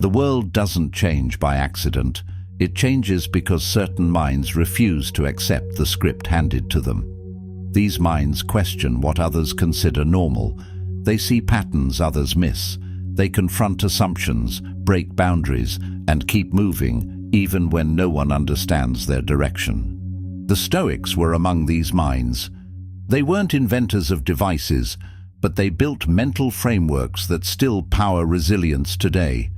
The world doesn't change by accident. It changes because certain minds refuse to accept the script handed to them. These minds question what others consider normal. They see patterns others miss. They confront assumptions, break boundaries, and keep moving, even when no one understands their direction. The Stoics were among these minds. They weren't inventors of devices, but they built mental frameworks that still power resilience today.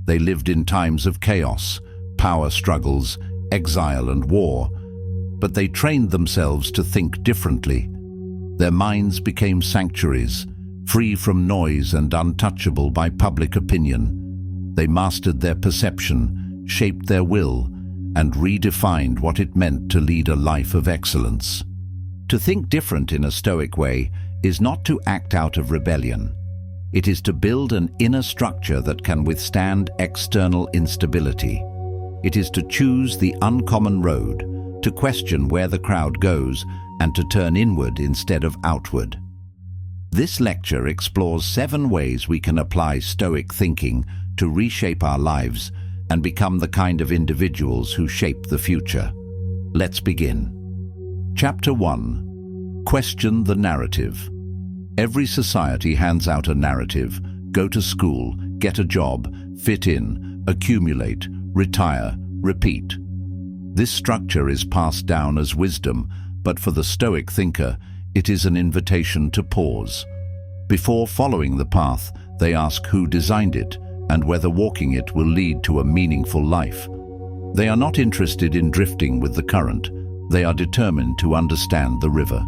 They lived in times of chaos, power struggles, exile and war, but they trained themselves to think differently. Their minds became sanctuaries, free from noise and untouchable by public opinion. They mastered their perception, shaped their will, and redefined what it meant to lead a life of excellence. To think different in a Stoic way is not to act out of rebellion. It is to build an inner structure that can withstand external instability. It is to choose the uncommon road, to question where the crowd goes, and to turn inward instead of outward. This lecture explores 7 ways we can apply Stoic thinking to reshape our lives and become the kind of individuals who shape the future. Let's begin. Chapter 1. Question the narrative. Every society hands out a narrative: go to school, get a job, fit in, accumulate, retire, repeat. This structure is passed down as wisdom, but for the Stoic thinker, it is an invitation to pause. Before following the path, they ask who designed it and whether walking it will lead to a meaningful life. They are not interested in drifting with the current. They are determined to understand the river.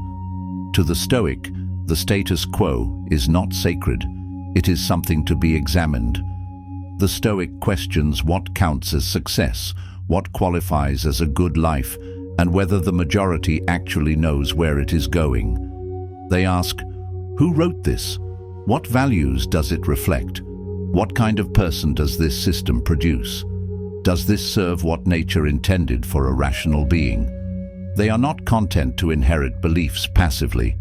To the Stoic, the status quo is not sacred. It is something to be examined. The Stoic questions what counts as success, what qualifies as a good life, and whether the majority actually knows where it is going. They ask, who wrote this? What values does it reflect? What kind of person does this system produce? Does this serve what nature intended for a rational being? They are not content to inherit beliefs passively.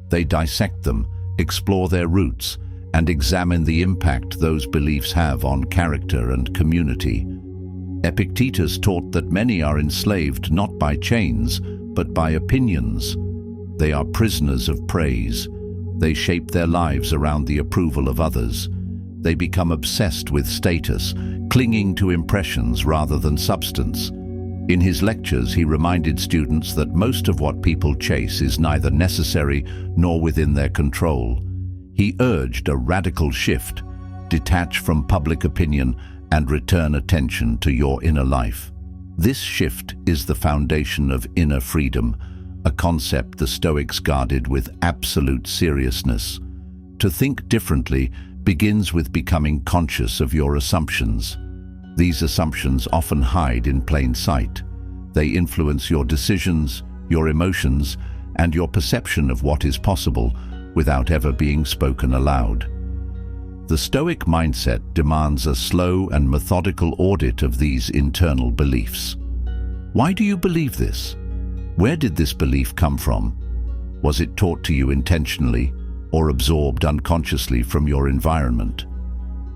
They dissect them, explore their roots, and examine the impact those beliefs have on character and community. Epictetus taught that many are enslaved not by chains, but by opinions. They are prisoners of praise. They shape their lives around the approval of others. They become obsessed with status, clinging to impressions rather than substance. In his lectures, he reminded students that most of what people chase is neither necessary nor within their control. He urged a radical shift: detach from public opinion and return attention to your inner life. This shift is the foundation of inner freedom, a concept the Stoics guarded with absolute seriousness. To think differently begins with becoming conscious of your assumptions. These assumptions often hide in plain sight. They influence your decisions, your emotions, and your perception of what is possible without ever being spoken aloud. The Stoic mindset demands a slow and methodical audit of these internal beliefs. Why do you believe this? Where did this belief come from? Was it taught to you intentionally or absorbed unconsciously from your environment?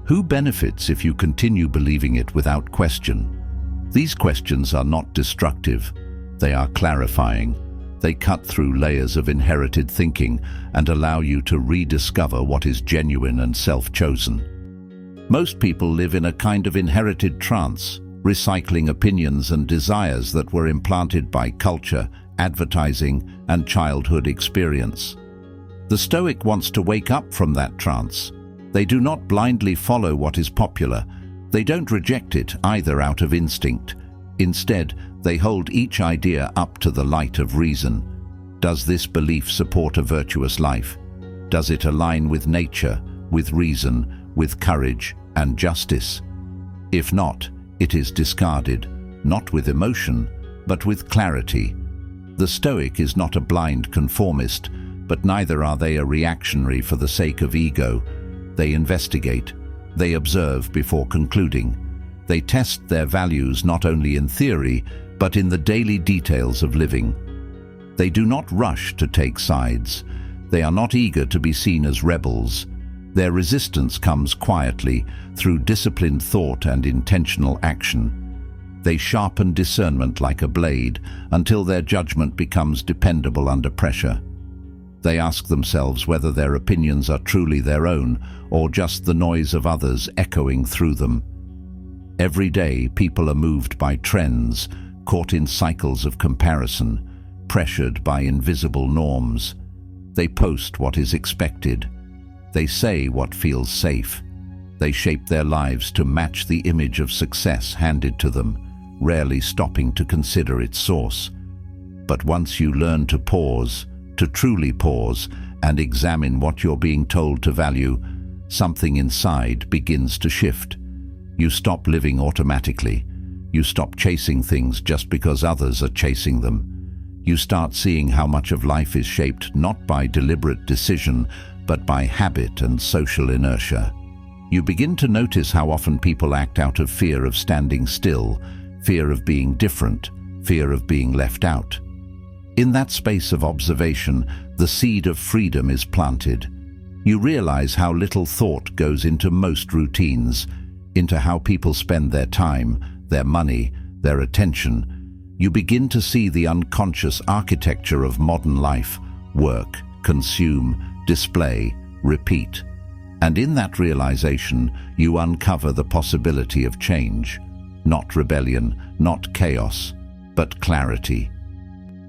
Who benefits if you continue believing it without question? These questions are not destructive. They are clarifying. They cut through layers of inherited thinking and allow you to rediscover what is genuine and self-chosen. Most people live in a kind of inherited trance, recycling opinions and desires that were implanted by culture, advertising, and childhood experience. The Stoic wants to wake up from that trance. They do not blindly follow what is popular. They don't reject it either out of instinct. Instead, they hold each idea up to the light of reason. Does this belief support a virtuous life? Does it align with nature, with reason, with courage and justice? If not, it is discarded, not with emotion, but with clarity. The Stoic is not a blind conformist, but neither are they a reactionary for the sake of ego. They investigate. They observe before concluding. They test their values not only in theory, but in the daily details of living. They do not rush to take sides. They are not eager to be seen as rebels. Their resistance comes quietly through disciplined thought and intentional action. They sharpen discernment like a blade until their judgment becomes dependable under pressure. They ask themselves whether their opinions are truly their own or just the noise of others echoing through them. Every day, people are moved by trends, caught in cycles of comparison, pressured by invisible norms. They post what is expected. They say what feels safe. They shape their lives to match the image of success handed to them, rarely stopping to consider its source. But once you learn to pause, to truly pause, and examine what you're being told to value, something inside begins to shift. You stop living automatically. You stop chasing things just because others are chasing them. You start seeing how much of life is shaped not by deliberate decision, but by habit and social inertia. You begin to notice how often people act out of fear of standing still, fear of being different, fear of being left out. In that space of observation, the seed of freedom is planted. You realize how little thought goes into most routines, into how people spend their time, their money, their attention. You begin to see the unconscious architecture of modern life: work, consume, display, repeat. And in that realization, you uncover the possibility of change. Not rebellion, not chaos, but clarity.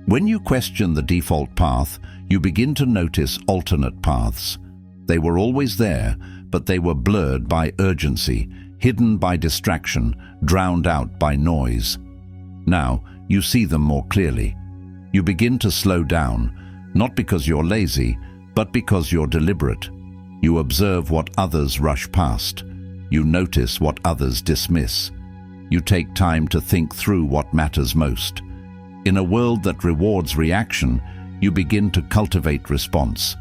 When you question the default path, you begin to notice alternate paths. They were always there, but they were blurred by urgency, hidden by distraction, drowned out by noise. Now, you see them more clearly. You begin to slow down, not because you're lazy, but because you're deliberate. You observe what others rush past. You notice what others dismiss. You take time to think through what matters most. In a world that rewards reaction, you begin to cultivate response.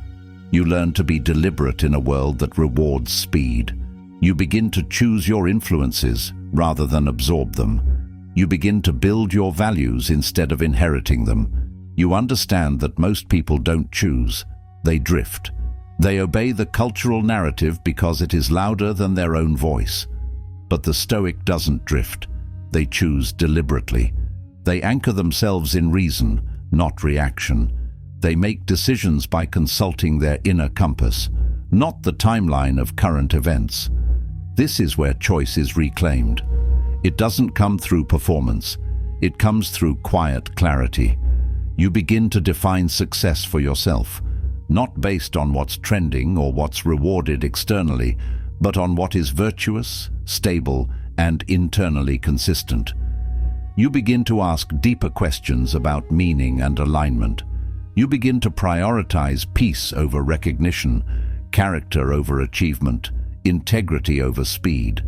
You learn to be deliberate in a world that rewards speed. You begin to choose your influences rather than absorb them. You begin to build your values instead of inheriting them. You understand that most people don't choose, they drift. They obey the cultural narrative because it is louder than their own voice. But the Stoic doesn't drift. They choose deliberately. They anchor themselves in reason, not reaction. They make decisions by consulting their inner compass, not the timeline of current events. This is where choice is reclaimed. It doesn't come through performance. It comes through quiet clarity. You begin to define success for yourself, not based on what's trending or what's rewarded externally, but on what is virtuous, stable, and internally consistent. You begin to ask deeper questions about meaning and alignment. You begin to prioritize peace over recognition, character over achievement, integrity over speed.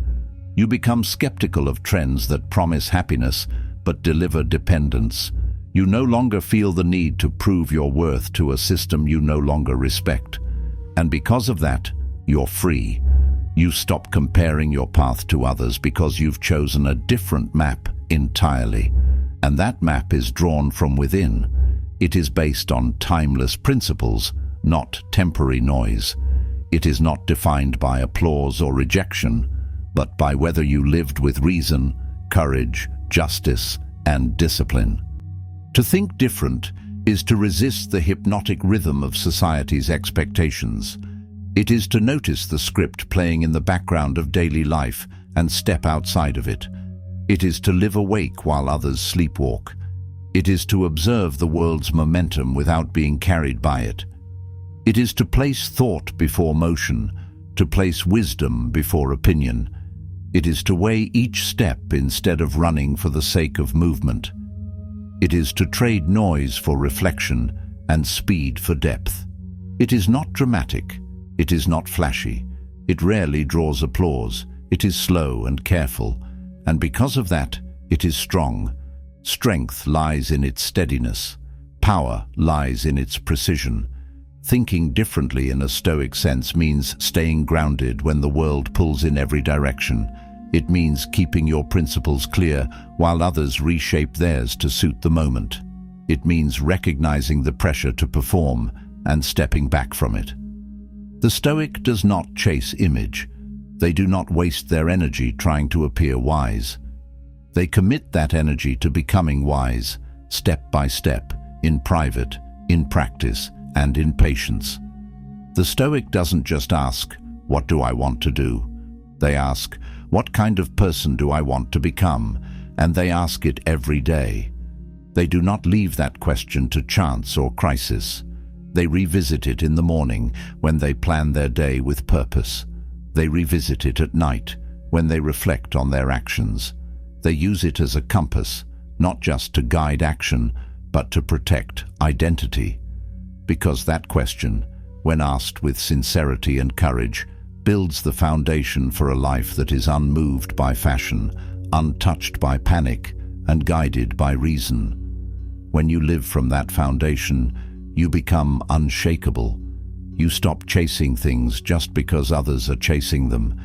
You become skeptical of trends that promise happiness but deliver dependence. You no longer feel the need to prove your worth to a system you no longer respect. And because of that, you're free. You stop comparing your path to others because you've chosen a different map entirely. And that map is drawn from within. It is based on timeless principles, not temporary noise. It is not defined by applause or rejection, but by whether you lived with reason, courage, justice, and discipline. To think different is to resist the hypnotic rhythm of society's expectations. It is to notice the script playing in the background of daily life and step outside of it. It is to live awake while others sleepwalk. It is to observe the world's momentum without being carried by it. It is to place thought before motion, to place wisdom before opinion. It is to weigh each step instead of running for the sake of movement. It is to trade noise for reflection and speed for depth. It is not dramatic. It is not flashy. It rarely draws applause. It is slow and careful. And because of that, it is strong. Strength lies in its steadiness. Power lies in its precision. Thinking differently in a Stoic sense means staying grounded when the world pulls in every direction. It means keeping your principles clear while others reshape theirs to suit the moment. It means recognizing the pressure to perform and stepping back from it. The Stoic does not chase image. They do not waste their energy trying to appear wise. They commit that energy to becoming wise, step by step, in private, in practice, and in patience. The Stoic doesn't just ask, "What do I want to do?" They ask, "What kind of person do I want to become?" And they ask it every day. They do not leave that question to chance or crisis. They revisit it in the morning when they plan their day with purpose. They revisit it at night when they reflect on their actions. They use it as a compass, not just to guide action, but to protect identity. Because that question, when asked with sincerity and courage, builds the foundation for a life that is unmoved by fashion, untouched by panic, and guided by reason. When you live from that foundation, you become unshakable. You stop chasing things just because others are chasing them.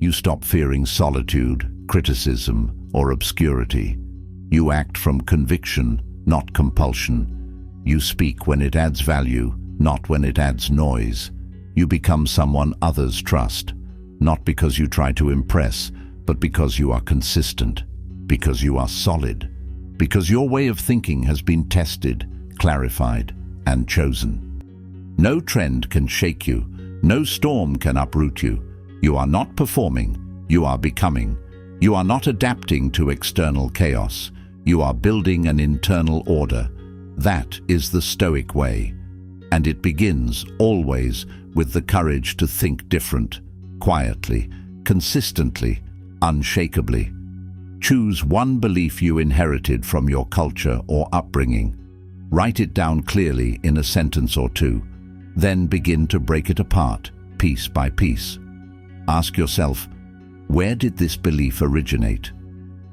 You stop fearing solitude, criticism, or obscurity. You act from conviction, not compulsion. You speak when it adds value, not when it adds noise. You become someone others trust, not because you try to impress, but because you are consistent, because you are solid, because your way of thinking has been tested, clarified, and chosen. No trend can shake you. No storm can uproot you. You are not performing. You are becoming. You are not adapting to external chaos. You are building an internal order. That is the Stoic way. And it begins, always, with the courage to think different, quietly, consistently, unshakably. Choose one belief you inherited from your culture or upbringing. Write it down clearly in a sentence or two. Then begin to break it apart, piece by piece. Ask yourself, where did this belief originate?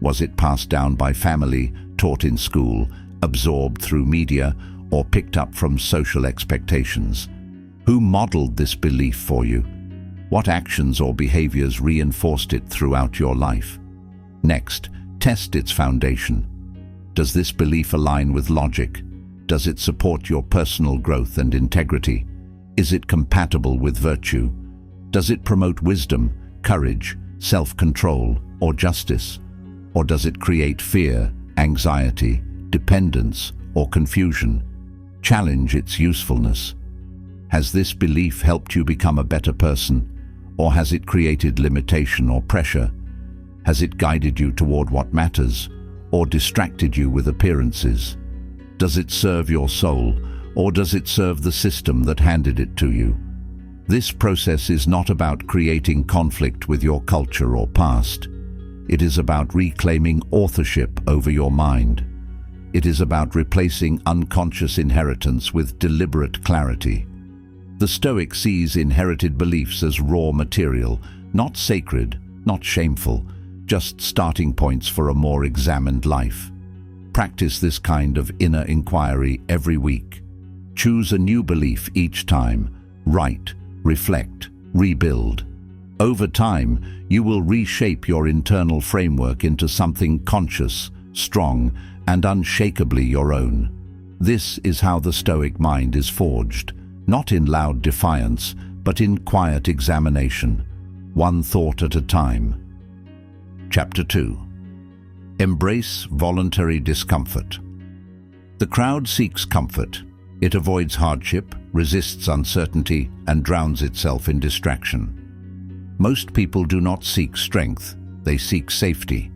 Was it passed down by family, taught in school, absorbed through media, or picked up from social expectations? Who modeled this belief for you? What actions or behaviors reinforced it throughout your life? Next, test its foundation. Does this belief align with logic? Does it support your personal growth and integrity? Is it compatible with virtue? Does it promote wisdom, courage, self-control, or justice? Or does it create fear, anxiety, dependence, or confusion? Challenge its usefulness. Has this belief helped you become a better person? Or has it created limitation or pressure? Has it guided you toward what matters, or distracted you with appearances? Does it serve your soul, or does it serve the system that handed it to you? This process is not about creating conflict with your culture or past. It is about reclaiming authorship over your mind. It is about replacing unconscious inheritance with deliberate clarity. The Stoic sees inherited beliefs as raw material, not sacred, not shameful, just starting points for a more examined life. Practice this kind of inner inquiry every week. Choose a new belief each time. Write, reflect, rebuild. Over time, you will reshape your internal framework into something conscious, strong, and unshakably your own. This is how the Stoic mind is forged, not in loud defiance, but in quiet examination, one thought at a time. Chapter 2. Embrace voluntary discomfort. The crowd seeks comfort. It avoids hardship, resists uncertainty, and drowns itself in distraction. Most people do not seek strength, they seek safety.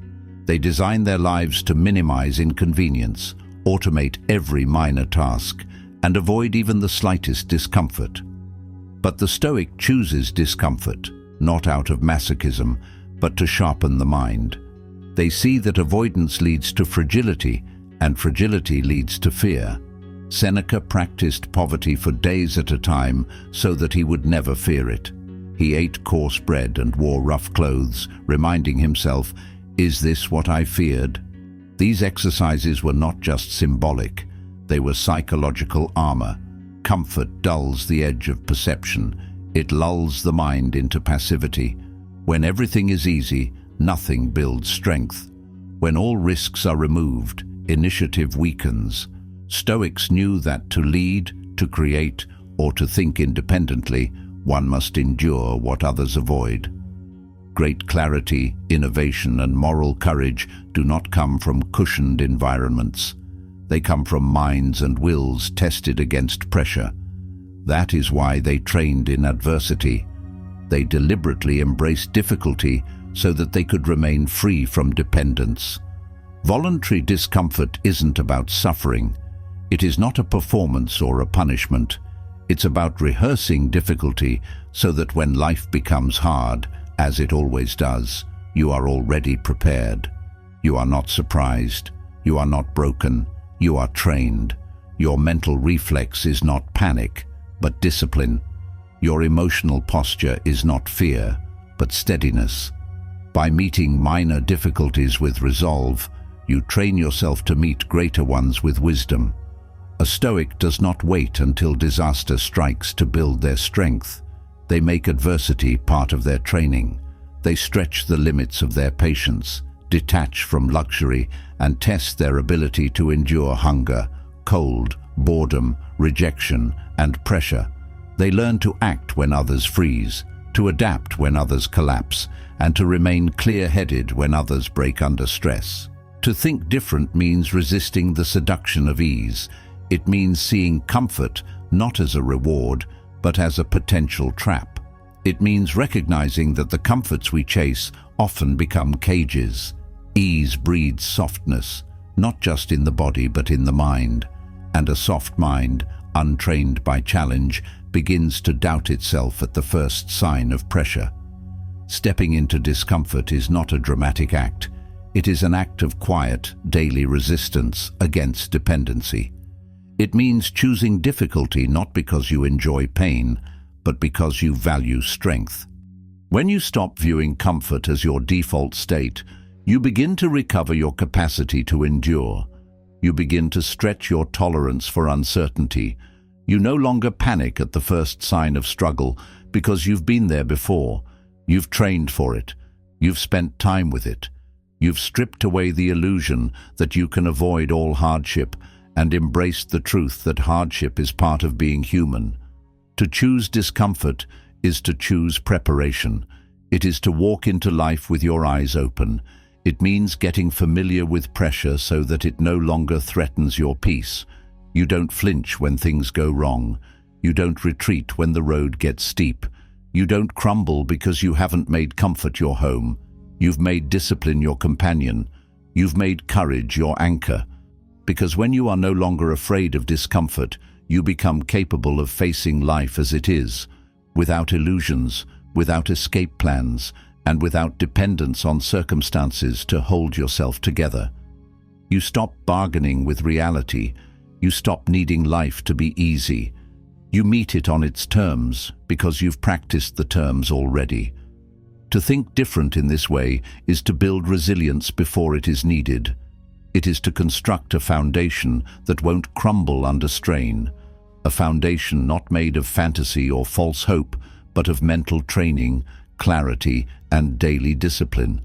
They design their lives to minimize inconvenience, automate every minor task, and avoid even the slightest discomfort. But the Stoic chooses discomfort, not out of masochism, but to sharpen the mind. They see that avoidance leads to fragility, and fragility leads to fear. Seneca practiced poverty for days at a time so that he would never fear it. He ate coarse bread and wore rough clothes, reminding himself, "Is this what I feared?" These exercises were not just symbolic, they were psychological armor. Comfort dulls the edge of perception. It lulls the mind into passivity. When everything is easy, nothing builds strength. When all risks are removed, initiative weakens. Stoics knew that to lead, to create, or to think independently, one must endure what others avoid. Great clarity, innovation, and moral courage do not come from cushioned environments. They come from minds and wills tested against pressure. That is why they trained in adversity. They deliberately embraced difficulty so that they could remain free from dependence. Voluntary discomfort isn't about suffering. It is not a performance or a punishment. It's about rehearsing difficulty so that when life becomes hard, as it always does, you are already prepared. You are not surprised. You are not broken. You are trained. Your mental reflex is not panic, but discipline. Your emotional posture is not fear, but steadiness. By meeting minor difficulties with resolve, you train yourself to meet greater ones with wisdom. A Stoic does not wait until disaster strikes to build their strength. They make adversity part of their training. They stretch the limits of their patience, detach from luxury, and test their ability to endure hunger, cold, boredom, rejection, and pressure. They learn to act when others freeze, to adapt when others collapse, and to remain clear-headed when others break under stress. To think different means resisting the seduction of ease. It means seeing comfort not as a reward, but as a potential trap. It means recognizing that the comforts we chase often become cages. Ease breeds softness, not just in the body but in the mind. And a soft mind, untrained by challenge, begins to doubt itself at the first sign of pressure. Stepping into discomfort is not a dramatic act. It is an act of quiet, daily resistance against dependency. It means choosing difficulty not because you enjoy pain, but because you value strength. When you stop viewing comfort as your default state, you begin to recover your capacity to endure. You begin to stretch your tolerance for uncertainty. You no longer panic at the first sign of struggle because you've been there before. You've trained for it. You've spent time with it. You've stripped away the illusion that you can avoid all hardship and embraced the truth that hardship is part of being human. To choose discomfort is to choose preparation. It is to walk into life with your eyes open. It means getting familiar with pressure so that it no longer threatens your peace. You don't flinch when things go wrong. You don't retreat when the road gets steep. You don't crumble because you haven't made comfort your home. You've made discipline your companion. You've made courage your anchor. Because when you are no longer afraid of discomfort, you become capable of facing life as it is, without illusions, without escape plans, and without dependence on circumstances to hold yourself together. You stop bargaining with reality. You stop needing life to be easy. You meet it on its terms because you've practiced the terms already. To think different in this way is to build resilience before it is needed. It is to construct a foundation that won't crumble under strain, a foundation not made of fantasy or false hope, but of mental training, clarity, and daily discipline.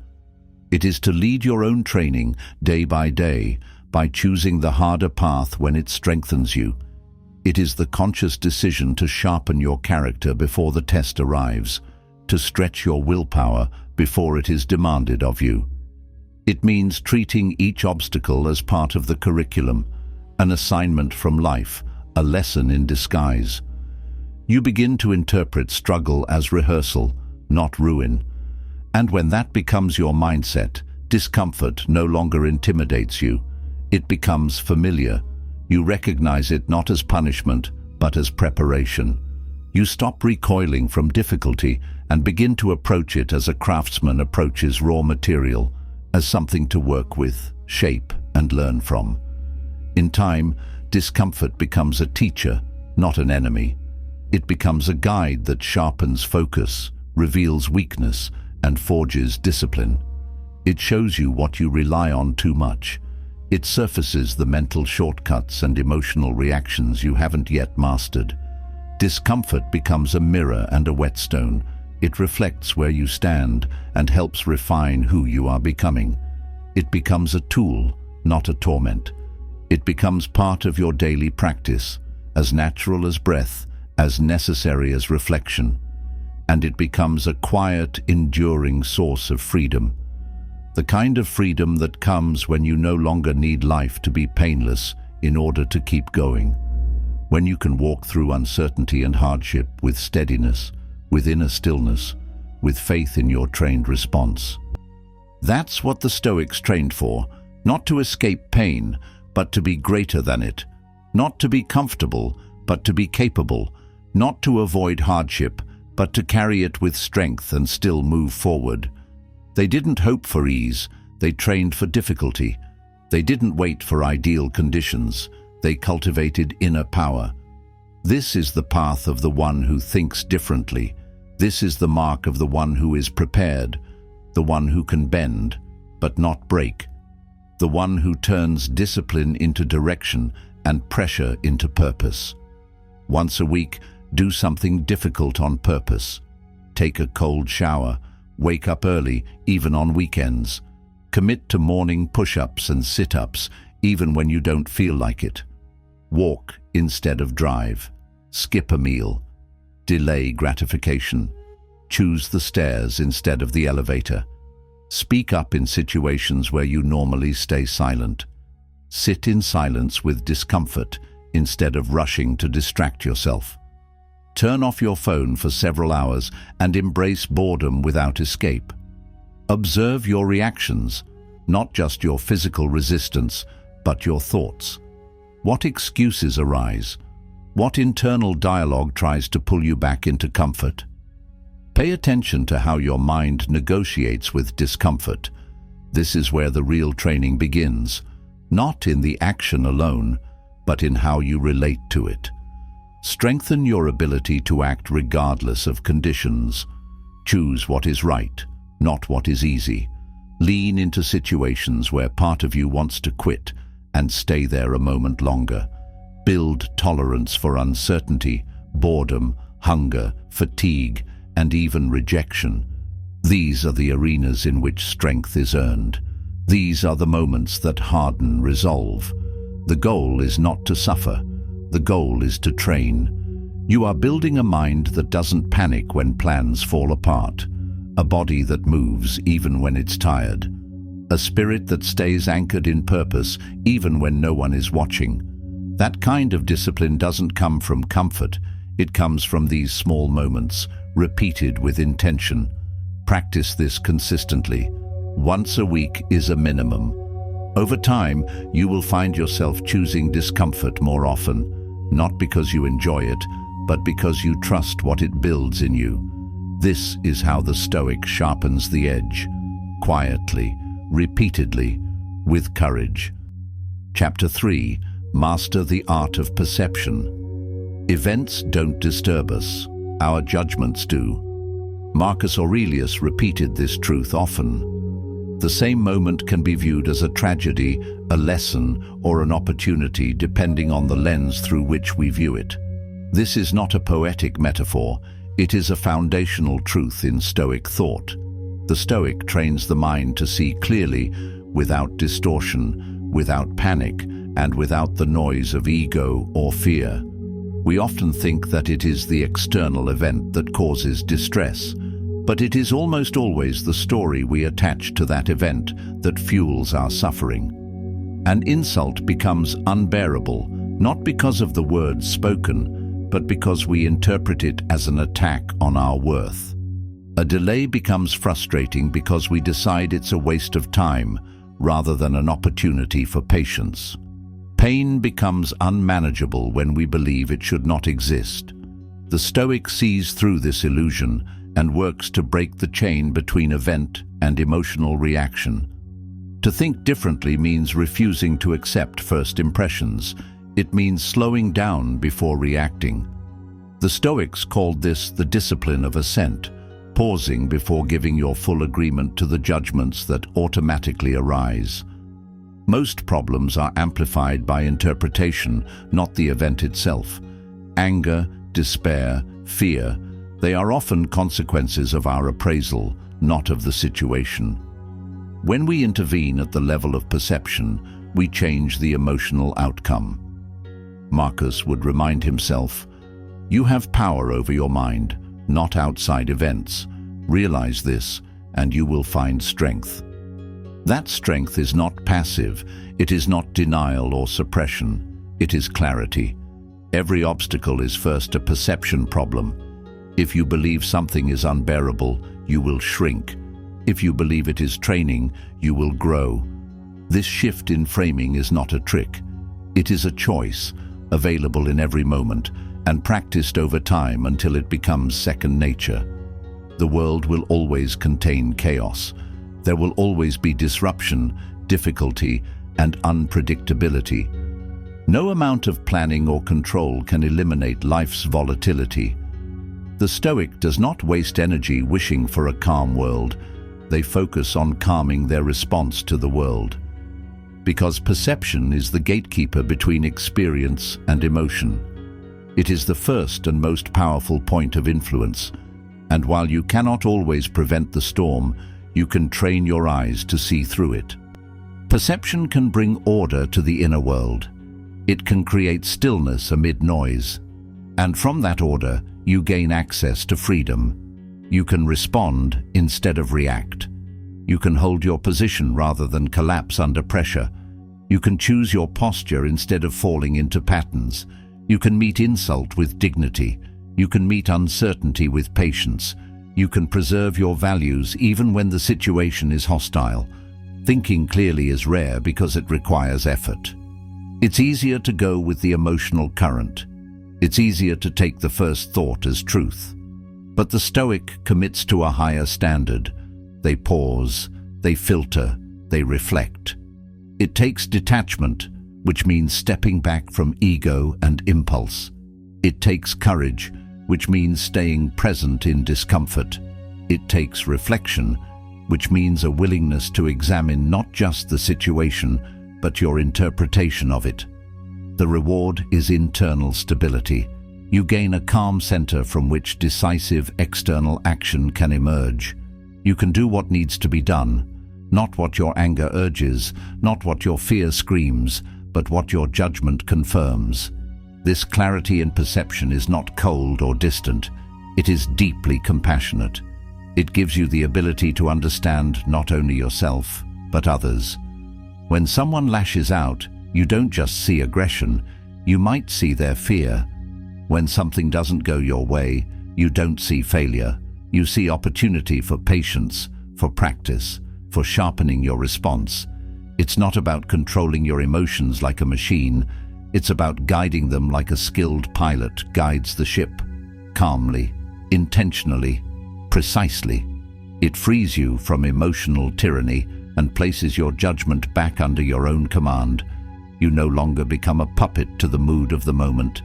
It is to lead your own training day by day by choosing the harder path when it strengthens you. It is the conscious decision to sharpen your character before the test arrives, to stretch your willpower before it is demanded of you. It means treating each obstacle as part of the curriculum, an assignment from life, a lesson in disguise. You begin to interpret struggle as rehearsal, not ruin. And when that becomes your mindset, discomfort no longer intimidates you. It becomes familiar. You recognize it not as punishment, but as preparation. You stop recoiling from difficulty and begin to approach it as a craftsman approaches raw material, as something to work with, shape, and learn from. In time, discomfort becomes a teacher, not an enemy. It becomes a guide that sharpens focus, reveals weakness, and forges discipline. It shows you what you rely on too much. It surfaces the mental shortcuts and emotional reactions you haven't yet mastered. Discomfort becomes a mirror and a whetstone. It reflects where you stand and helps refine who you are becoming. It becomes a tool, not a torment. It becomes part of your daily practice, as natural as breath, as necessary as reflection. and it becomes a quiet, enduring source of freedom. The kind of freedom that comes when you no longer need life to be painless in order to keep going. When you can walk through uncertainty and hardship with steadiness, with inner stillness, with faith in your trained response. That's what the Stoics trained for, not to escape pain, but to be greater than it, not to be comfortable, but to be capable, not to avoid hardship, but to carry it with strength and still move forward. They didn't hope for ease, they trained for difficulty. They didn't wait for ideal conditions, they cultivated inner power. This is the path of the one who thinks differently. This is the mark of the one who is prepared, the one who can bend, but not break, the one who turns discipline into direction and pressure into purpose. Once a week, do something difficult on purpose. Take a cold shower, wake up early, even on weekends. Commit to morning push-ups and sit-ups, even when you don't feel like it. Walk instead of drive. Skip a meal. Delay gratification. Choose the stairs instead of the elevator. Speak up in situations where you normally stay silent. Sit in silence with discomfort instead of rushing to distract yourself. Turn off your phone for several hours and embrace boredom without escape. Observe your reactions, not just your physical resistance, but your thoughts. What excuses arise? What internal dialogue tries to pull you back into comfort? Pay attention to how your mind negotiates with discomfort. This is where the real training begins, not in the action alone, but in how you relate to it. Strengthen your ability to act regardless of conditions. Choose what is right, not what is easy. Lean into situations where part of you wants to quit and stay there a moment longer. Build tolerance for uncertainty, boredom, hunger, fatigue, and even rejection. These are the arenas in which strength is earned. These are the moments that harden resolve. The goal is not to suffer. The goal is to train. You are building a mind that doesn't panic when plans fall apart, a body that moves even when it's tired, a spirit that stays anchored in purpose even when no one is watching. That kind of discipline doesn't come from comfort. It comes from these small moments, repeated with intention. Practice this consistently. Once a week is a minimum. Over time, you will find yourself choosing discomfort more often, not because you enjoy it, but because you trust what it builds in you. This is how the Stoic sharpens the edge, quietly, repeatedly, with courage. Chapter 3. Master the art of perception. Events don't disturb us, our judgments do. Marcus Aurelius repeated this truth often. The same moment can be viewed as a tragedy, a lesson, or an opportunity depending on the lens through which we view it. This is not a poetic metaphor, it is a foundational truth in Stoic thought. The Stoic trains the mind to see clearly, without distortion, without panic, and without the noise of ego or fear. We often think that it is the external event that causes distress, but it is almost always the story we attach to that event that fuels our suffering. An insult becomes unbearable, not because of the words spoken, but because we interpret it as an attack on our worth. A delay becomes frustrating because we decide it's a waste of time, rather than an opportunity for patience. Pain becomes unmanageable when we believe it should not exist. The Stoic sees through this illusion and works to break the chain between event and emotional reaction. To think differently means refusing to accept first impressions. It means slowing down before reacting. The Stoics called this the discipline of assent, pausing before giving your full agreement to the judgments that automatically arise. Most problems are amplified by interpretation, not the event itself. Anger, despair, fear, they are often consequences of our appraisal, not of the situation. When we intervene at the level of perception, we change the emotional outcome. Marcus would remind himself, "You have power over your mind. not outside events. Realize this, and you will find strength. That strength is not passive, it is not denial or suppression, it is clarity. Every obstacle is first a perception problem. If you believe something is unbearable, you will shrink. If you believe it is training, you will grow. This shift in framing is not a trick. It is a choice, available in every moment, and practiced over time until it becomes second nature. The world will always contain chaos. There will always be disruption, difficulty, and unpredictability. No amount of planning or control can eliminate life's volatility. The Stoic does not waste energy wishing for a calm world. They focus on calming their response to the world. Because perception is the gatekeeper between experience and emotion. It is the first and most powerful point of influence. And while you cannot always prevent the storm, you can train your eyes to see through it. Perception can bring order to the inner world. It can create stillness amid noise. And from that order, you gain access to freedom. You can respond instead of react. You can hold your position rather than collapse under pressure. You can choose your posture instead of falling into patterns. You can meet insult with dignity. You can meet uncertainty with patience. You can preserve your values even when the situation is hostile. Thinking clearly is rare because it requires effort. It's easier to go with the emotional current. It's easier to take the first thought as truth. But the Stoic commits to a higher standard. They pause, they filter, they reflect. It takes detachment, which means stepping back from ego and impulse. It takes courage, which means staying present in discomfort. It takes reflection, which means a willingness to examine not just the situation, but your interpretation of it. The reward is internal stability. You gain a calm center from which decisive external action can emerge. You can do what needs to be done, not what your anger urges, not what your fear screams, but what your judgment confirms. This clarity in perception is not cold or distant. It is deeply compassionate. It gives you the ability to understand not only yourself, but others. When someone lashes out, you don't just see aggression, you might see their fear. When something doesn't go your way, you don't see failure. You see opportunity for patience, for practice, for sharpening your response. It's not about controlling your emotions like a machine. It's about guiding them like a skilled pilot guides the ship, calmly, intentionally, precisely. It frees you from emotional tyranny and places your judgment back under your own command. You no longer become a puppet to the mood of the moment.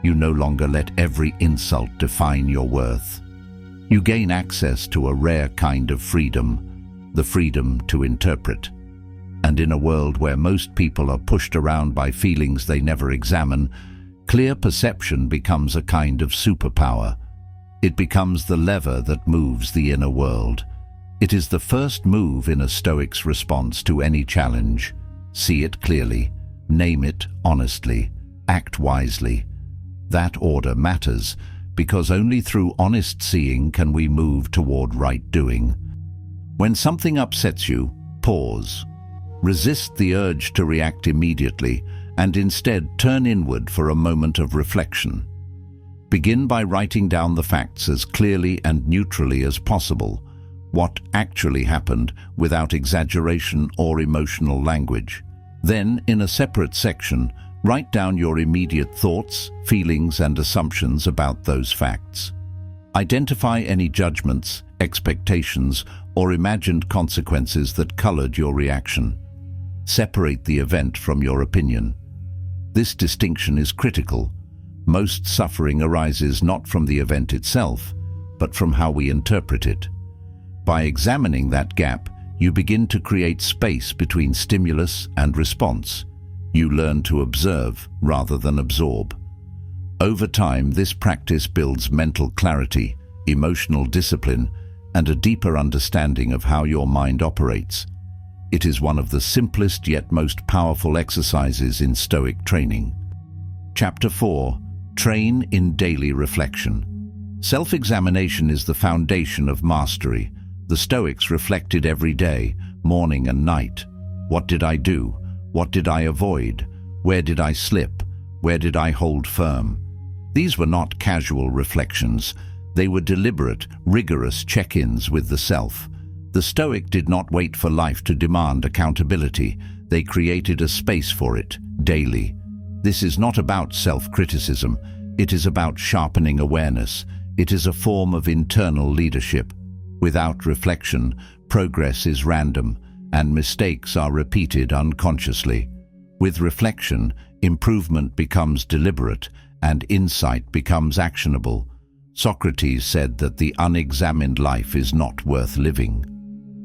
You no longer let every insult define your worth. You gain access to a rare kind of freedom, the freedom to interpret. And in a world where most people are pushed around by feelings they never examine, clear perception becomes a kind of superpower. It becomes the lever that moves the inner world. It is the first move in a Stoic's response to any challenge. See it clearly, name it honestly, act wisely. That order matters, because only through honest seeing can we move toward right doing. When something upsets you, pause. Resist the urge to react immediately, and instead turn inward for a moment of reflection. Begin by writing down the facts as clearly and neutrally as possible, what actually happened without exaggeration or emotional language. Then, in a separate section, write down your immediate thoughts, feelings, and assumptions about those facts. Identify any judgments, expectations, or imagined consequences that colored your reaction. Separate the event from your opinion. This distinction is critical. Most suffering arises not from the event itself, but from how we interpret it. By examining that gap, you begin to create space between stimulus and response. You learn to observe rather than absorb. Over time, this practice builds mental clarity, emotional discipline, and a deeper understanding of how your mind operates. It is one of the simplest yet most powerful exercises in Stoic training. Chapter 4. Train in daily reflection. Self-examination is the foundation of mastery. The Stoics reflected every day, morning and night. What did I do? What did I avoid? Where did I slip? Where did I hold firm? These were not casual reflections. They were deliberate, rigorous check-ins with the self. The Stoic did not wait for life to demand accountability. They created a space for it, daily. This is not about self-criticism. It is about sharpening awareness. It is a form of internal leadership. Without reflection, progress is random, and mistakes are repeated unconsciously. With reflection, improvement becomes deliberate, and insight becomes actionable. Socrates said that the unexamined life is not worth living.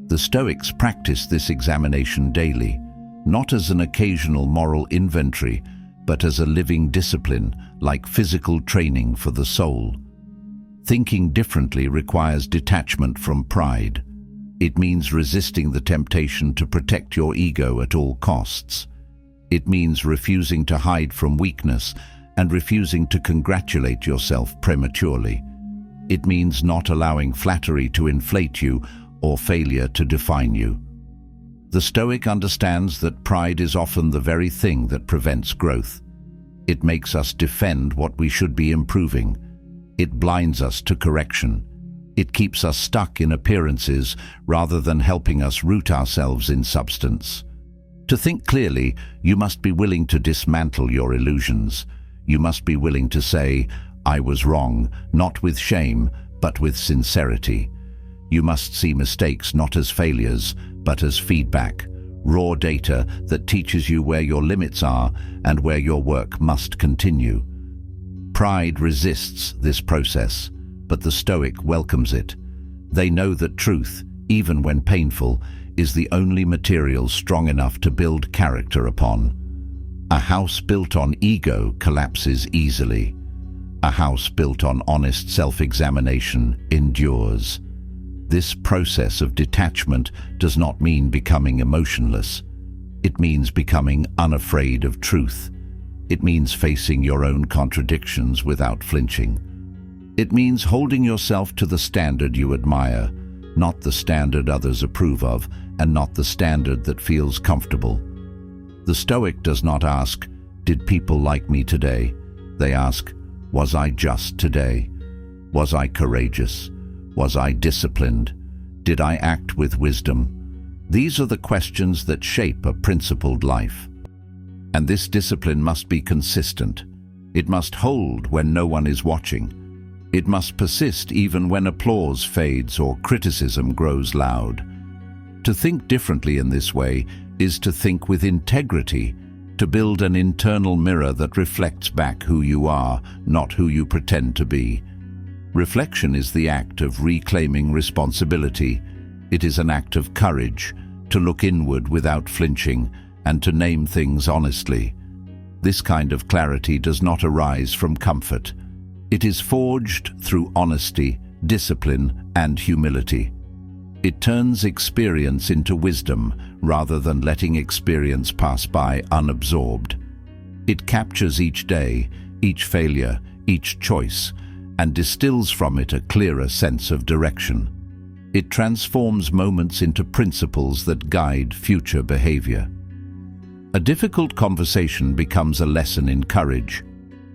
The Stoics practiced this examination daily, not as an occasional moral inventory, but as a living discipline, like physical training for the soul. Thinking differently requires detachment from pride. It means resisting the temptation to protect your ego at all costs. It means refusing to hide from weakness and refusing to congratulate yourself prematurely. It means not allowing flattery to inflate you or failure to define you. The Stoic understands that pride is often the very thing that prevents growth. It makes us defend what we should be improving. It blinds us to correction. It keeps us stuck in appearances rather than helping us root ourselves in substance. To think clearly, you must be willing to dismantle your illusions. You must be willing to say, "I was wrong," not with shame, but with sincerity. You must see mistakes not as failures, but as feedback, raw data that teaches you where your limits are and where your work must continue. Pride resists this process, but the Stoic welcomes it. They know that truth, even when painful, is the only material strong enough to build character upon. A house built on ego collapses easily. A house built on honest self-examination endures. This process of detachment does not mean becoming emotionless. It means becoming unafraid of truth. It means facing your own contradictions without flinching. It means holding yourself to the standard you admire, not the standard others approve of, and not the standard that feels comfortable. The Stoic does not ask, "Did people like me today?" They ask, "Was I just today? Was I courageous? Was I disciplined? Did I act with wisdom?" These are the questions that shape a principled life. And this discipline must be consistent. It must hold when no one is watching. It must persist even when applause fades or criticism grows loud. To think differently in this way is to think with integrity, to build an internal mirror that reflects back who you are, not who you pretend to be. Reflection is the act of reclaiming responsibility. It is an act of courage, to look inward without flinching and to name things honestly. This kind of clarity does not arise from comfort. It is forged through honesty, discipline, and humility. It turns experience into wisdom rather than letting experience pass by unabsorbed. It captures each day, each failure, each choice, and distills from it a clearer sense of direction. It transforms moments into principles that guide future behavior. A difficult conversation becomes a lesson in courage,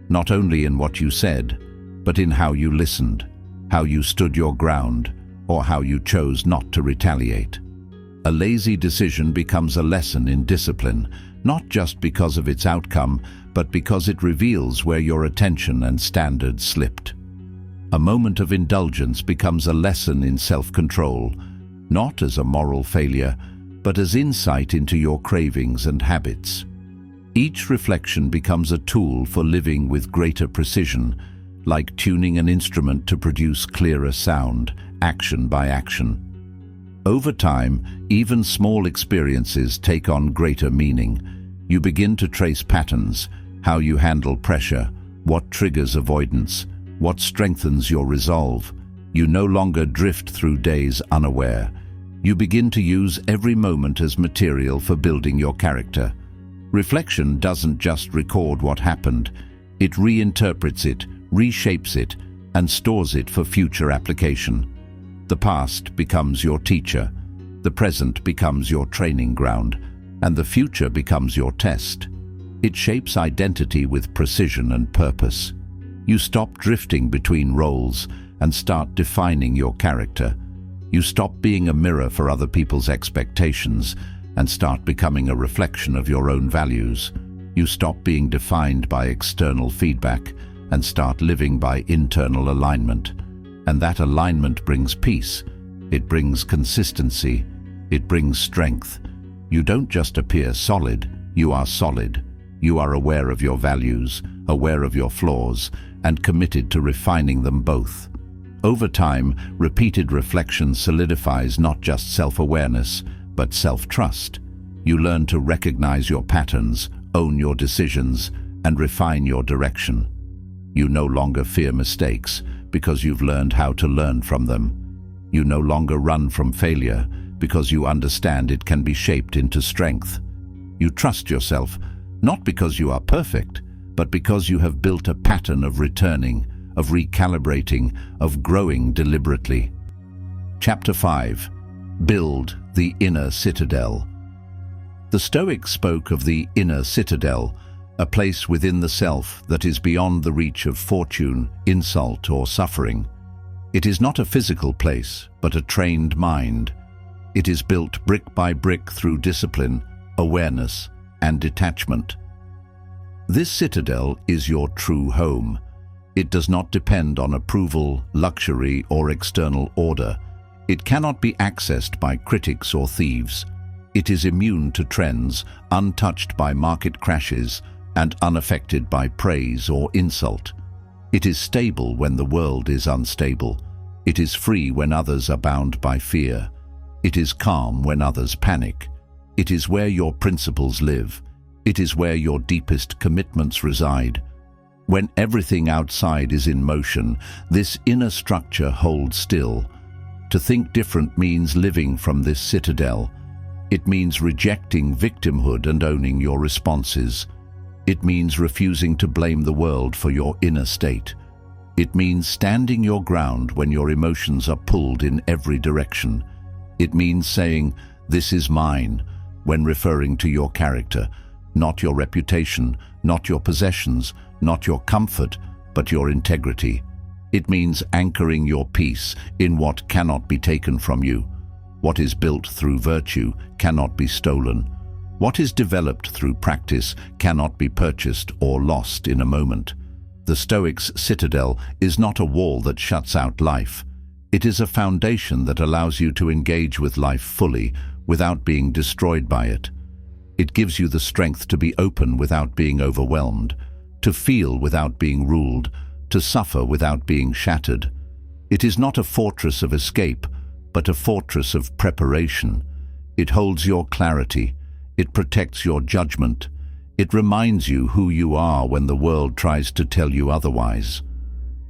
not only in what you said, but in how you listened, how you stood your ground, or how you chose not to retaliate. A lazy decision becomes a lesson in discipline, not just because of its outcome, but because it reveals where your attention and standards slipped. A moment of indulgence becomes a lesson in self-control, not as a moral failure, but as insight into your cravings and habits. Each reflection becomes a tool for living with greater precision, like tuning an instrument to produce clearer sound, action by action. Over time, even small experiences take on greater meaning. You begin to trace patterns, how you handle pressure, what triggers avoidance, what strengthens your resolve. You no longer drift through days unaware. You begin to use every moment as material for building your character. Reflection doesn't just record what happened. It reinterprets it, reshapes it, and stores it for future application. The past becomes your teacher, the present becomes your training ground, and the future becomes your test. It shapes identity with precision and purpose. You stop drifting between roles and start defining your character. You stop being a mirror for other people's expectations and start becoming a reflection of your own values. You stop being defined by external feedback and start living by internal alignment. And that alignment brings peace. It brings consistency. It brings strength. You don't just appear solid, you are solid. You are aware of your values, aware of your flaws, and committed to refining them both. Over time, repeated reflection solidifies not just self-awareness, but self-trust. You learn to recognize your patterns, own your decisions, and refine your direction. You no longer fear mistakes because you've learned how to learn from them. You no longer run from failure because you understand it can be shaped into strength. You trust yourself, not because you are perfect, but because you have built a pattern of returning, of recalibrating, of growing deliberately. Chapter 5. Build the Inner Citadel. The Stoics spoke of the inner citadel, a place within the self that is beyond the reach of fortune, insult, or suffering. It is not a physical place, but a trained mind. It is built brick by brick through discipline, awareness, and detachment. This citadel is your true home. It does not depend on approval, luxury, or external order. It cannot be accessed by critics or thieves. It is immune to trends, untouched by market crashes, and unaffected by praise or insult. It is stable when the world is unstable. It is free when others are bound by fear. It is calm when others panic. It is where your principles live. It is where your deepest commitments reside. When everything outside is in motion, this inner structure holds still. To think different means living from this citadel. It means rejecting victimhood and owning your responses. It means refusing to blame the world for your inner state. It means standing your ground when your emotions are pulled in every direction. It means saying, "This is mine," when referring to your character, not your reputation, not your possessions, not your comfort, but your integrity. It means anchoring your peace in what cannot be taken from you. What is built through virtue cannot be stolen. What is developed through practice cannot be purchased or lost in a moment. The Stoics' citadel is not a wall that shuts out life. It is a foundation that allows you to engage with life fully without being destroyed by it. It gives you the strength to be open without being overwhelmed, to feel without being ruled, to suffer without being shattered. It is not a fortress of escape, but a fortress of preparation. It holds your clarity. It protects your judgment. It reminds you who you are when the world tries to tell you otherwise.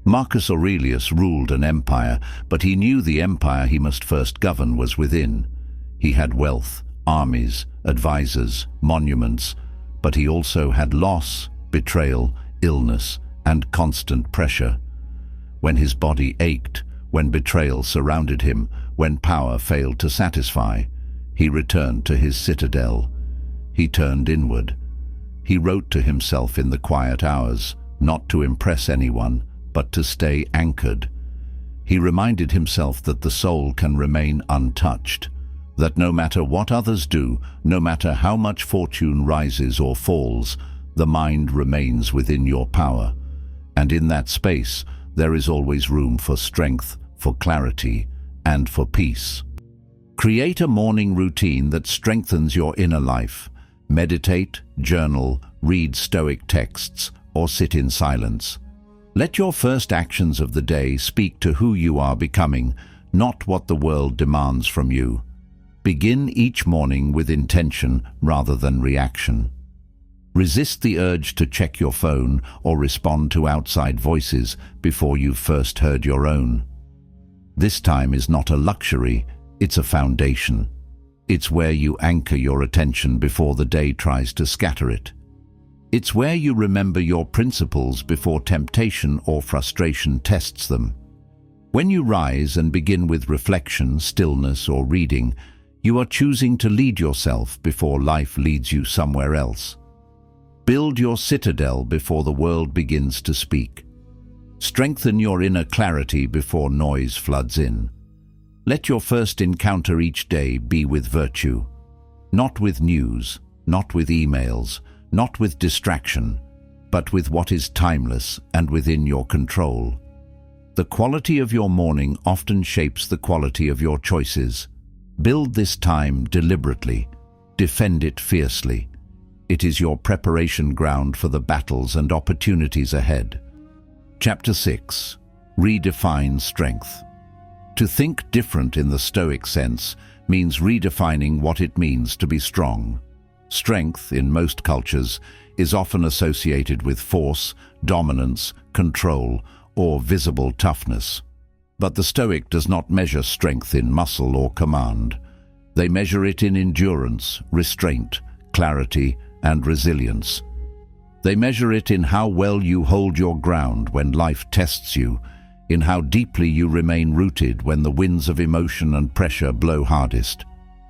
Marcus Aurelius ruled an empire, but he knew the empire he must first govern was within. He had wealth, armies, advisors, monuments, but he also had loss, betrayal, illness, and constant pressure. When his body ached, when betrayal surrounded him, when power failed to satisfy, he returned to his citadel. He turned inward. He wrote to himself in the quiet hours, not to impress anyone, but to stay anchored. He reminded himself that the soul can remain untouched, that no matter what others do, no matter how much fortune rises or falls, the mind remains within your power. And in that space, there is always room for strength, for clarity, and for peace. Create a morning routine that strengthens your inner life. Meditate, journal, read Stoic texts, or sit in silence. Let your first actions of the day speak to who you are becoming, not what the world demands from you. Begin each morning with intention rather than reaction. Resist the urge to check your phone or respond to outside voices before you've first heard your own. This time is not a luxury, it's a foundation. It's where you anchor your attention before the day tries to scatter it. It's where you remember your principles before temptation or frustration tests them. When you rise and begin with reflection, stillness, or reading, you are choosing to lead yourself before life leads you somewhere else. Build your citadel before the world begins to speak. Strengthen your inner clarity before noise floods in. Let your first encounter each day be with virtue, not with news, not with emails, not with distraction, but with what is timeless and within your control. The quality of your morning often shapes the quality of your choices. Build this time deliberately. Defend it fiercely. It is your preparation ground for the battles and opportunities ahead. Chapter 6. Redefine strength. To think different in the Stoic sense means redefining what it means to be strong. Strength, in most cultures, is often associated with force, dominance, control, or visible toughness. But the Stoic does not measure strength in muscle or command. They measure it in endurance, restraint, clarity, and resilience. They measure it in how well you hold your ground when life tests you, in how deeply you remain rooted when the winds of emotion and pressure blow hardest.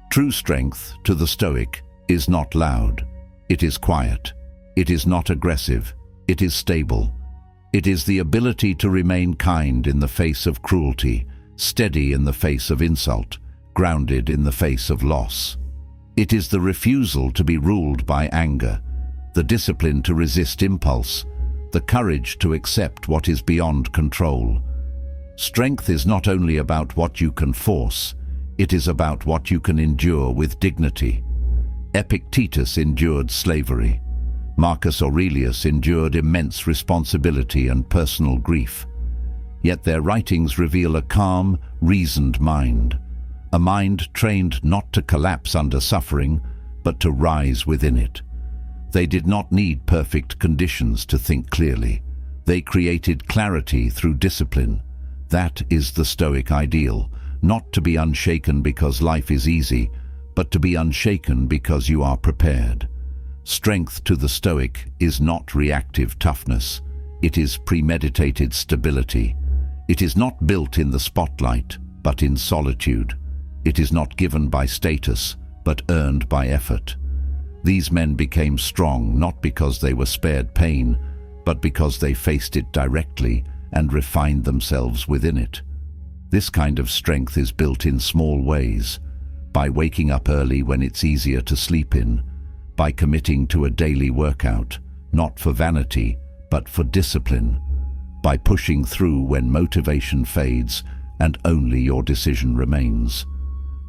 True strength, to the Stoic, is not loud. It is quiet. It is not aggressive. It is stable. It is the ability to remain kind in the face of cruelty, steady in the face of insult, grounded in the face of loss. It is the refusal to be ruled by anger, the discipline to resist impulse, the courage to accept what is beyond control. Strength is not only about what you can force, it is about what you can endure with dignity. Epictetus endured slavery. Marcus Aurelius endured immense responsibility and personal grief. Yet their writings reveal a calm, reasoned mind, a mind trained not to collapse under suffering, but to rise within it. They did not need perfect conditions to think clearly. They created clarity through discipline. That is the Stoic ideal, not to be unshaken because life is easy, but to be unshaken because you are prepared. Strength to the Stoic is not reactive toughness. It is premeditated stability. It is not built in the spotlight, but in solitude. It is not given by status, but earned by effort. These men became strong not because they were spared pain, but because they faced it directly and refined themselves within it. This kind of strength is built in small ways, by waking up early when it's easier to sleep in, by committing to a daily workout, not for vanity, but for discipline, by pushing through when motivation fades and only your decision remains,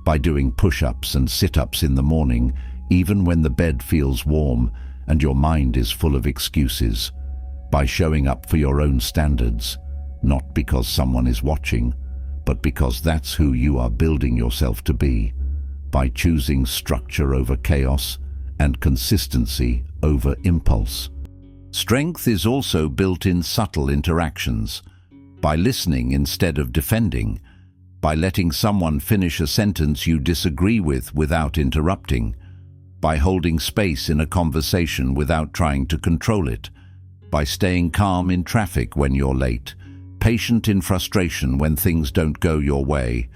by doing push-ups and sit-ups in the morning, even when the bed feels warm and your mind is full of excuses, by showing up for your own standards, not because someone is watching, but because that's who you are building yourself to be, by choosing structure over chaos and consistency over impulse. Strength is also built in subtle interactions, by listening instead of defending, by letting someone finish a sentence you disagree with without interrupting, by holding space in a conversation without trying to control it, by staying calm in traffic when you're late, patient in frustration when things don't go your way,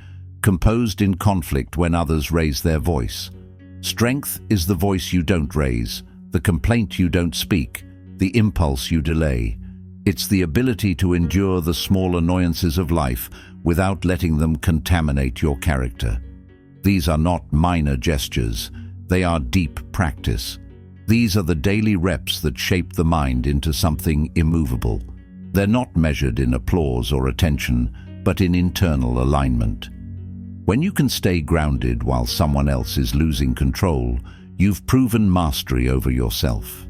composed in conflict when others raise their voice. Strength is the voice you don't raise, the complaint you don't speak, the impulse you delay. It's the ability to endure the small annoyances of life without letting them contaminate your character. These are not minor gestures, they are deep practice. These are the daily reps that shape the mind into something immovable. They're not measured in applause or attention, but in internal alignment. When you can stay grounded while someone else is losing control, you've proven mastery over yourself.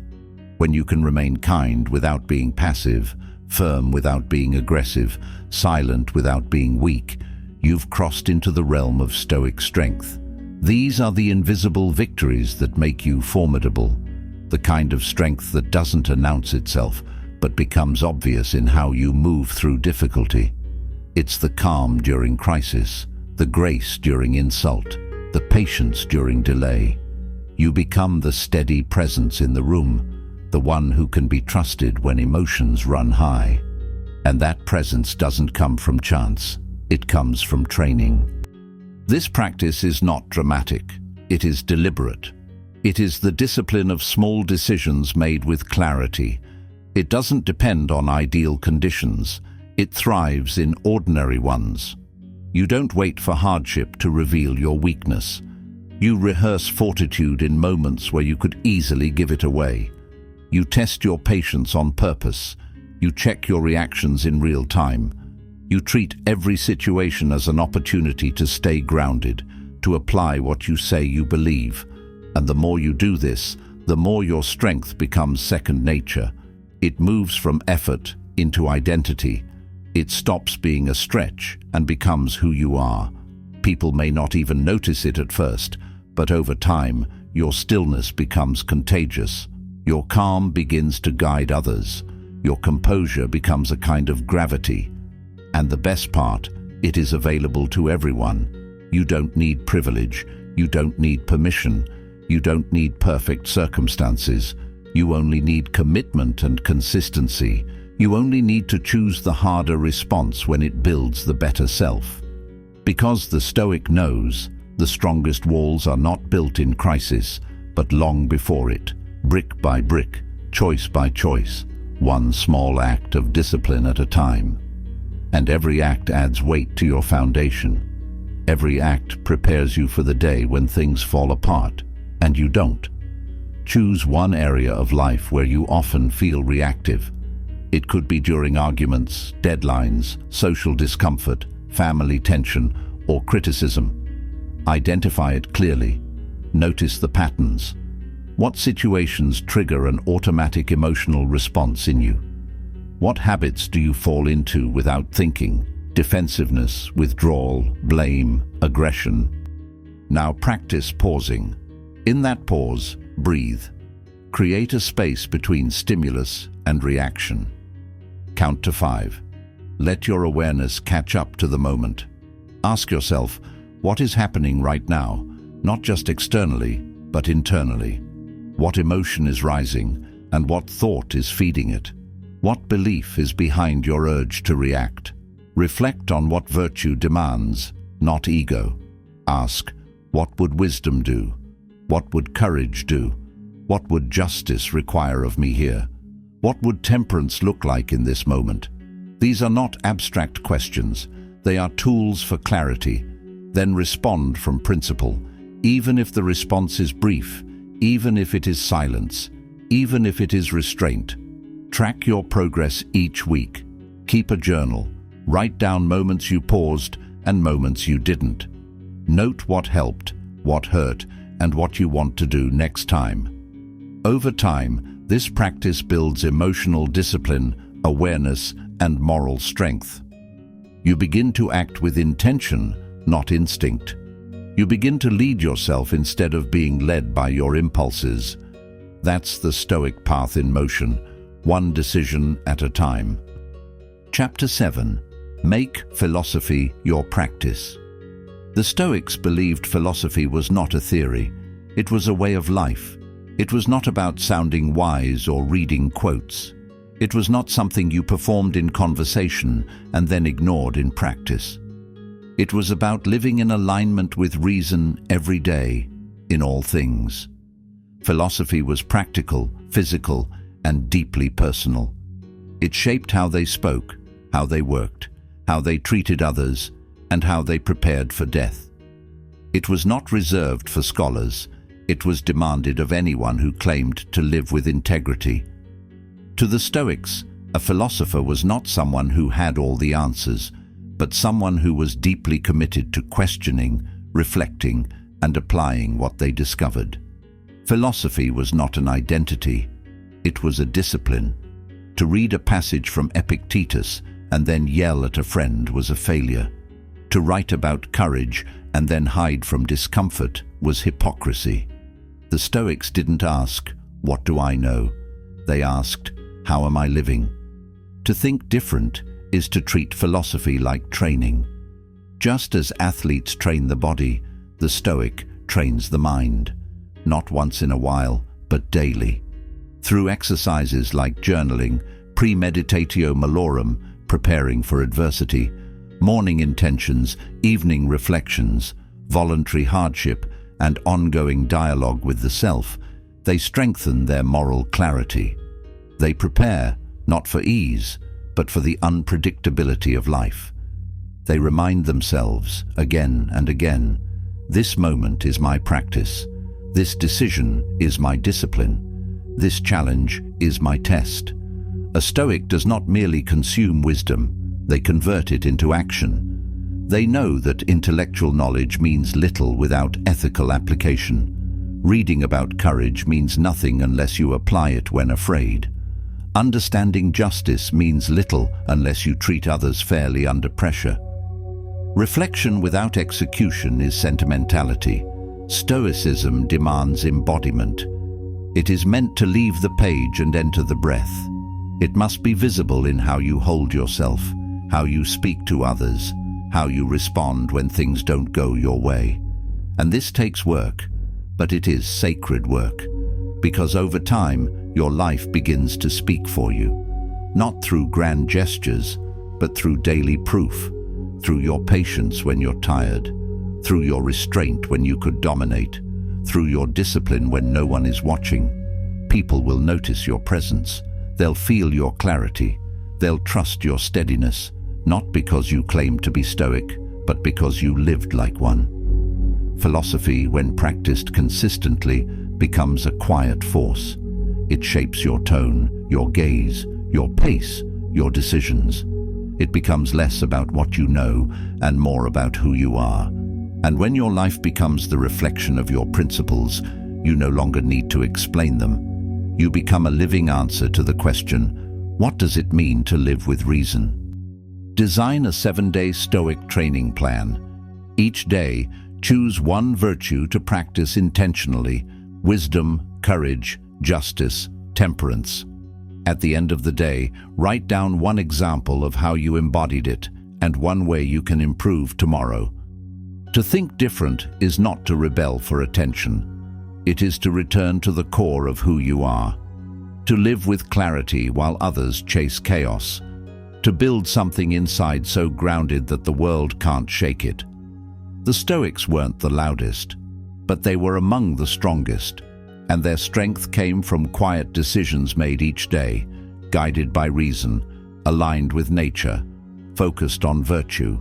When you can remain kind without being passive, firm without being aggressive, silent without being weak, you've crossed into the realm of Stoic strength. These are the invisible victories that make you formidable, the kind of strength that doesn't announce itself, but becomes obvious in how you move through difficulty. It's the calm during crisis, the grace during insult, the patience during delay. You become the steady presence in the room, the one who can be trusted when emotions run high. And that presence doesn't come from chance, it comes from training. This practice is not dramatic, it is deliberate. It is the discipline of small decisions made with clarity. It doesn't depend on ideal conditions, it thrives in ordinary ones. You don't wait for hardship to reveal your weakness. You rehearse fortitude in moments where you could easily give it away. You test your patience on purpose. You check your reactions in real time. You treat every situation as an opportunity to stay grounded, to apply what you say you believe. And the more you do this, the more your strength becomes second nature. It moves from effort into identity. It stops being a stretch and becomes who you are. People may not even notice it at first, but over time, your stillness becomes contagious. Your calm begins to guide others. Your composure becomes a kind of gravity. And the best part, it is available to everyone. You don't need privilege. You don't need permission. You don't need perfect circumstances. You only need commitment and consistency. You only need to choose the harder response when it builds the better self. Because the Stoic knows, the strongest walls are not built in crisis, but long before it, brick by brick, choice by choice, one small act of discipline at a time. And every act adds weight to your foundation. Every act prepares you for the day when things fall apart, and you don't. Choose one area of life where you often feel reactive. It could be during arguments, deadlines, social discomfort, family tension, or criticism. Identify it clearly. Notice the patterns. What situations trigger an automatic emotional response in you? What habits do you fall into without thinking? Defensiveness, withdrawal, blame, aggression. Now practice pausing. In that pause, breathe. Create a space between stimulus and reaction. Count to 5. Let your awareness catch up to the moment. Ask yourself, what is happening right now? Not just externally, but internally. What emotion is rising, and what thought is feeding it? What belief is behind your urge to react? Reflect on what virtue demands, not ego. Ask, what would wisdom do? What would courage do? What would justice require of me here? What would temperance look like in this moment? These are not abstract questions. They are tools for clarity. Then respond from principle, even if the response is brief, even if it is silence, even if it is restraint. Track your progress each week. Keep a journal. Write down moments you paused and moments you didn't. Note what helped, what hurt, and what you want to do next time. Over time, this practice builds emotional discipline, awareness, and moral strength. You begin to act with intention, not instinct. You begin to lead yourself instead of being led by your impulses. That's the Stoic path in motion, one decision at a time. Chapter 7. Make philosophy your practice. The Stoics believed philosophy was not a theory. It was a way of life. It was not about sounding wise or reading quotes. It was not something you performed in conversation and then ignored in practice. It was about living in alignment with reason every day, in all things. Philosophy was practical, physical, and deeply personal. It shaped how they spoke, how they worked, how they treated others, and how they prepared for death. It was not reserved for scholars. It was demanded of anyone who claimed to live with integrity. To the Stoics, a philosopher was not someone who had all the answers, but someone who was deeply committed to questioning, reflecting, and applying what they discovered. Philosophy was not an identity. It was a discipline. To read a passage from Epictetus and then yell at a friend was a failure. To write about courage and then hide from discomfort was hypocrisy. The Stoics didn't ask, "What do I know?" They asked, "How am I living?" To think different is to treat philosophy like training. Just as athletes train the body, the Stoic trains the mind. Not once in a while, but daily. Through exercises like journaling, premeditatio malorum, preparing for adversity, morning intentions, evening reflections, voluntary hardship, and ongoing dialogue with the self, they strengthen their moral clarity. They prepare, not for ease, but for the unpredictability of life. They remind themselves, again and again, this moment is my practice, this decision is my discipline, this challenge is my test. A Stoic does not merely consume wisdom, they convert it into action. They know that intellectual knowledge means little without ethical application. Reading about courage means nothing unless you apply it when afraid. Understanding justice means little unless you treat others fairly under pressure. Reflection without execution is sentimentality. Stoicism demands embodiment. It is meant to leave the page and enter the breath. It must be visible in how you hold yourself, how you speak to others, how you respond when things don't go your way. And this takes work, but it is sacred work, because over time, your life begins to speak for you, not through grand gestures, but through daily proof, through your patience when you're tired, through your restraint when you could dominate, through your discipline when no one is watching. People will notice your presence. They'll feel your clarity. They'll trust your steadiness, not because you claim to be Stoic, but because you lived like one. Philosophy, when practiced consistently, becomes a quiet force. It shapes your tone, your gaze, your pace, your decisions. It becomes less about what you know and more about who you are. And when your life becomes the reflection of your principles, you no longer need to explain them. You become a living answer to the question, what does it mean to live with reason? Design a 7-day Stoic training plan. Each day, choose one virtue to practice intentionally: wisdom, courage, justice, temperance. At the end of the day, write down one example of how you embodied it and one way you can improve tomorrow. To think different is not to rebel for attention. It is to return to the core of who you are. To live with clarity while others chase chaos. To build something inside so grounded that the world can't shake it. The Stoics weren't the loudest, but they were among the strongest, and their strength came from quiet decisions made each day, guided by reason, aligned with nature, focused on virtue.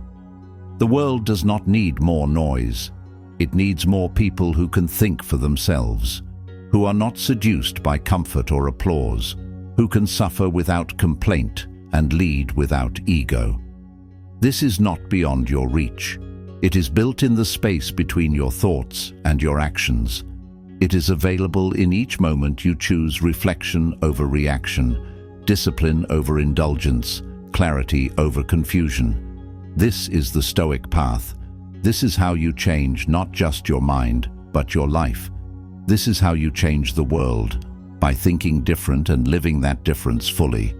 The world does not need more noise. It needs more people who can think for themselves, who are not seduced by comfort or applause, who can suffer without complaint and lead without ego. This is not beyond your reach. It is built in the space between your thoughts and your actions. It is available in each moment you choose reflection over reaction, discipline over indulgence, clarity over confusion. This is the Stoic path. This is how you change not just your mind, but your life. This is how you change the world, by thinking different and living that difference fully.